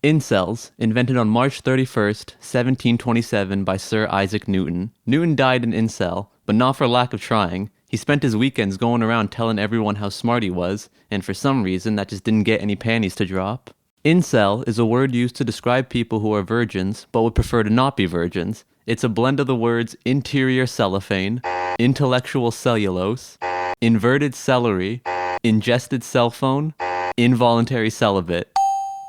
Incels, invented on March 31st, 1727 by Sir Isaac Newton. Newton died an incel, but not for lack of trying. He spent his weekends going around telling everyone how smart he was, and for some reason that just didn't get any panties to drop. Incel is a word used to describe people who are virgins, but would prefer to not be virgins. It's a blend of the words interior cellophane, intellectual cellulose, inverted celery, ingested cell phone, involuntary celibate.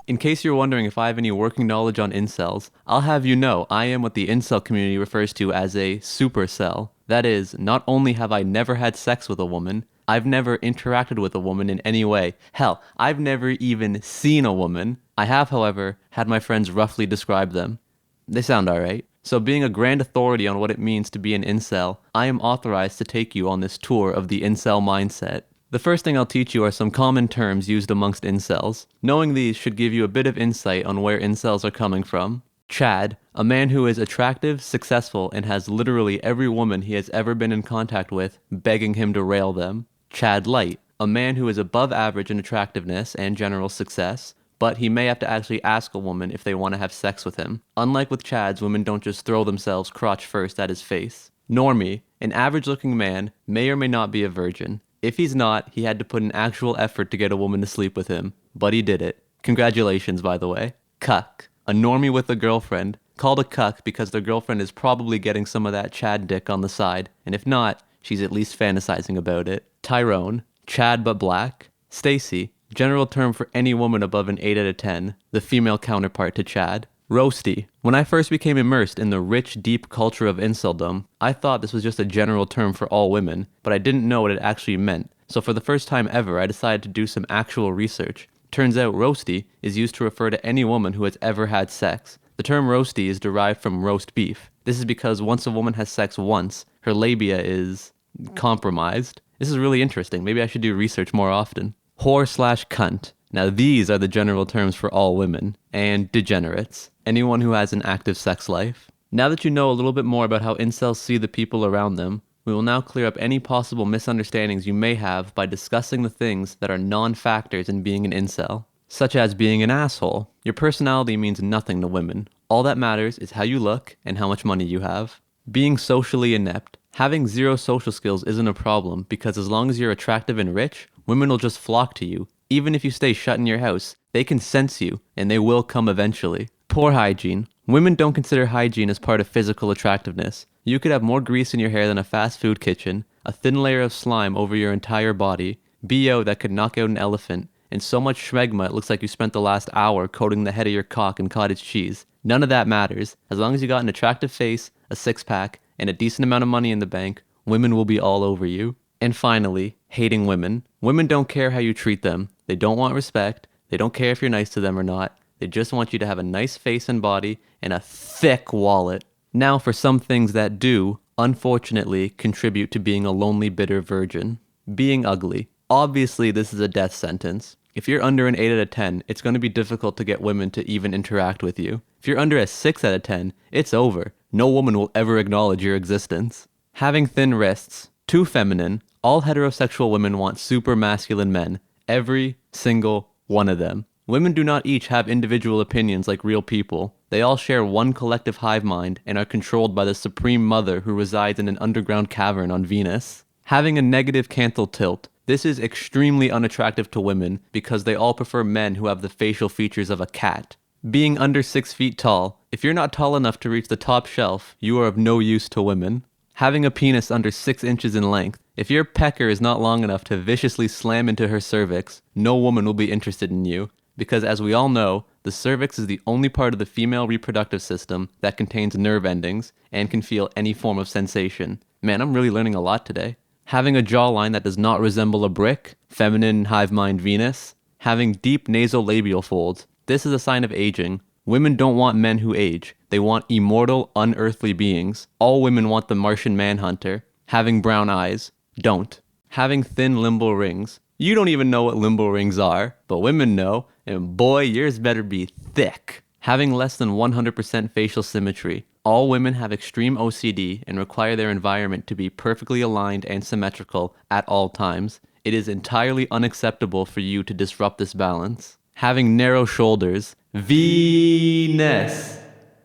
In case you're wondering if I have any working knowledge on incels, I'll have you know I am what the incel community refers to as a supercell. That is, not only have I never had sex with a woman, I've never interacted with a woman in any way. Hell, I've never even seen a woman. I have, however, had my friends roughly describe them. They sound alright. So being a grand authority on what it means to be an incel, I am authorized to take you on this tour of the incel mindset. The first thing I'll teach you are some common terms used amongst incels. Knowing these should give you a bit of insight on where incels are coming from. Chad, a man who is attractive, successful, and has literally every woman he has ever been in contact with begging him to rail them. Chad-Lite, a man who is above average in attractiveness and general success, but he may have to actually ask a woman if they want to have sex with him. Unlike with Chad's, women don't just throw themselves crotch first at his face. Normie, an average-looking man, may or may not be a virgin. If he's not, he had to put an actual effort to get a woman to sleep with him. But he did it. Congratulations, by the way. Cuck. A normie with a girlfriend. Called a cuck because their girlfriend is probably getting some of that Chad dick on the side. And if not, she's at least fantasizing about it. Tyrone. Chad but black. Stacy. General term for any woman above an 8 out of 10. The female counterpart to Chad. Roasty. When I first became immersed in the rich, deep culture of inceldom, I thought this was just a general term for all women, but I didn't know what it actually meant. So for the first time ever, I decided to do some actual research. Turns out roasty is used to refer to any woman who has ever had sex. The term roasty is derived from roast beef. This is because once a woman has sex once, her labia is compromised. This is really interesting. Maybe I should do research more often. Whore/cunt. Now these are the general terms for all women. And degenerates. Anyone who has an active sex life. Now that you know a little bit more about how incels see the people around them, we will now clear up any possible misunderstandings you may have by discussing the things that are non-factors in being an incel, such as being an asshole. Your personality means nothing to women. All that matters is how you look and how much money you have. Being socially inept. Having zero social skills isn't a problem because as long as you're attractive and rich, women will just flock to you. Even if you stay shut in your house, they can sense you and they will come eventually. Poor hygiene. Women don't consider hygiene as part of physical attractiveness. You could have more grease in your hair than a fast food kitchen, a thin layer of slime over your entire body, BO that could knock out an elephant, and so much schmegma it looks like you spent the last hour coating the head of your cock in cottage cheese. None of that matters. As long as you got an attractive face, a six-pack, and a decent amount of money in the bank, women will be all over you. And finally, hating women. Women don't care how you treat them. They don't want respect. They don't care if you're nice to them or not. They just want you to have a nice face and body and a thick wallet. Now for some things that do, unfortunately, contribute to being a lonely, bitter virgin. Being ugly. Obviously, this is a death sentence. If you're under an 8 out of 10, it's going to be difficult to get women to even interact with you. If you're under a 6 out of 10, it's over. No woman will ever acknowledge your existence. Having thin wrists. Too feminine. All heterosexual women want super masculine men. Every single one of them. Women do not each have individual opinions like real people. They all share one collective hive mind and are controlled by the supreme mother who resides in an underground cavern on Venus. Having a negative canthal tilt. This is extremely unattractive to women because they all prefer men who have the facial features of a cat. Being under 6 feet tall. If you're not tall enough to reach the top shelf, you are of no use to women. Having a penis under 6 inches in length. If your pecker is not long enough to viciously slam into her cervix, no woman will be interested in you. Because as we all know, the cervix is the only part of the female reproductive system that contains nerve endings and can feel any form of sensation. Man, I'm really learning a lot today. Having a jawline that does not resemble a brick, feminine hive mind Venus. Having deep nasolabial folds. This is a sign of aging. Women don't want men who age. They want immortal, unearthly beings. All women want the Martian Manhunter. Having brown eyes. Don't. Having thin limbal rings. You don't even know what limbal rings are, but women know, and boy, yours better be thick. Having less than 100% facial symmetry. All women have extreme OCD and require their environment to be perfectly aligned and symmetrical at all times. It is entirely unacceptable for you to disrupt this balance. Having narrow shoulders. Venus.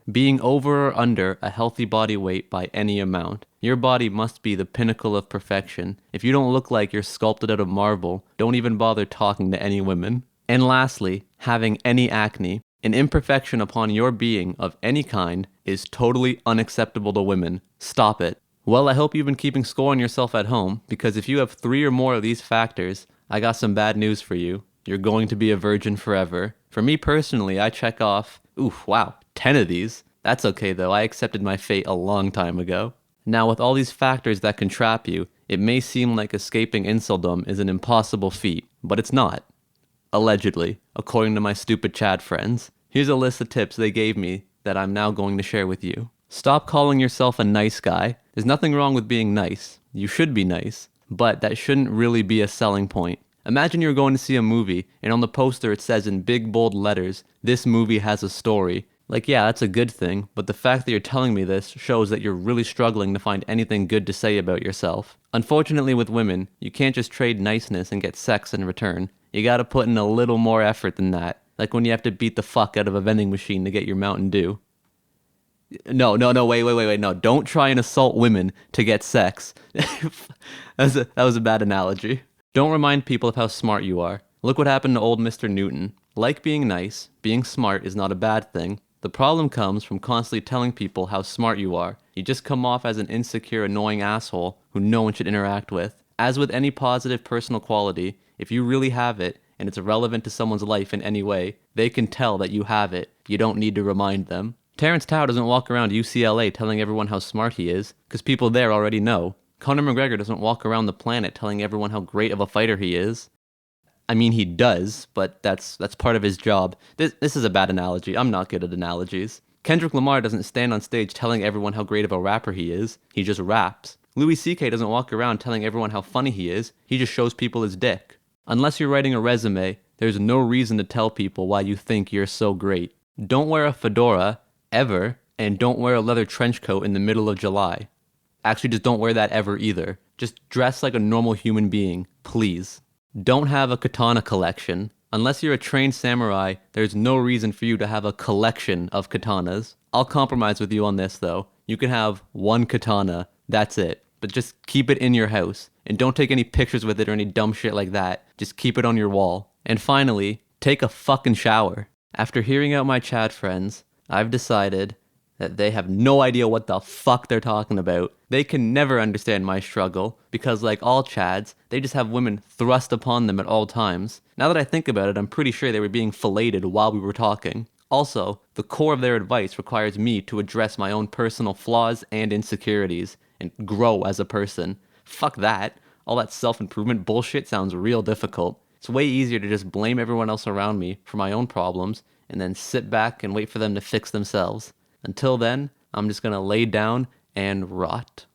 Being over or under a healthy body weight by any amount. Your body must be the pinnacle of perfection. If you don't look like you're sculpted out of marble, don't even bother talking to any women. And lastly, having any acne. An imperfection upon your being of any kind is totally unacceptable to women. Stop it. Well, I hope you've been keeping score on yourself at home, because if you have 3 or more of these factors, I got some bad news for you. You're going to be a virgin forever. For me personally, I check off, 10 of these. That's okay though, I accepted my fate a long time ago. Now, with all these factors that can trap you, it may seem like escaping inceldom is an impossible feat, but it's not. Allegedly, according to my stupid Chad friends. Here's a list of tips they gave me that I'm now going to share with you. Stop calling yourself a nice guy. There's nothing wrong with being nice. You should be nice, but that shouldn't really be a selling point. Imagine you're going to see a movie, and on the poster it says in big bold letters, "This movie has a story." Like, yeah, that's a good thing, but the fact that you're telling me this shows that you're really struggling to find anything good to say about yourself. Unfortunately with women, you can't just trade niceness and get sex in return. You gotta put in a little more effort than that. Like when you have to beat the fuck out of a vending machine to get your Mountain Dew. No, wait, no. Don't try and assault women to get sex. That was a bad analogy. Don't remind people of how smart you are. Look what happened to old Mr. Newton. Like being nice, being smart is not a bad thing. The problem comes from constantly telling people how smart you are. You just come off as an insecure, annoying asshole who no one should interact with. As with any positive personal quality, if you really have it, and it's relevant to someone's life in any way, they can tell that you have it. You don't need to remind them. Terrence Tao doesn't walk around UCLA telling everyone how smart he is, because people there already know. Conor McGregor doesn't walk around the planet telling everyone how great of a fighter he is. I mean, he does, but that's part of his job. This is a bad analogy. I'm not good at analogies. Kendrick Lamar doesn't stand on stage telling everyone how great of a rapper he is. He just raps. Louis C.K. doesn't walk around telling everyone how funny he is. He just shows people his dick. Unless you're writing a resume, there's no reason to tell people why you think you're so great. Don't wear a fedora, ever, and don't wear a leather trench coat in the middle of July. Actually, just don't wear that ever either. Just dress like a normal human being, please. Don't have a katana collection. Unless you're a trained samurai, there's no reason for you to have a collection of katanas. I'll compromise with you on this though. You can have one katana, that's it. But just keep it in your house. And don't take any pictures with it or any dumb shit like that. Just keep it on your wall. And finally, take a fucking shower. After hearing out my Chad friends, I've decided that they have no idea what the fuck they're talking about. They can never understand my struggle, because like all Chads, they just have women thrust upon them at all times. Now that I think about it, I'm pretty sure they were being filleted while we were talking. Also, the core of their advice requires me to address my own personal flaws and insecurities, and grow as a person. Fuck that. All that self-improvement bullshit sounds real difficult. It's way easier to just blame everyone else around me for my own problems, and then sit back and wait for them to fix themselves. Until then, I'm just gonna lay down and rot.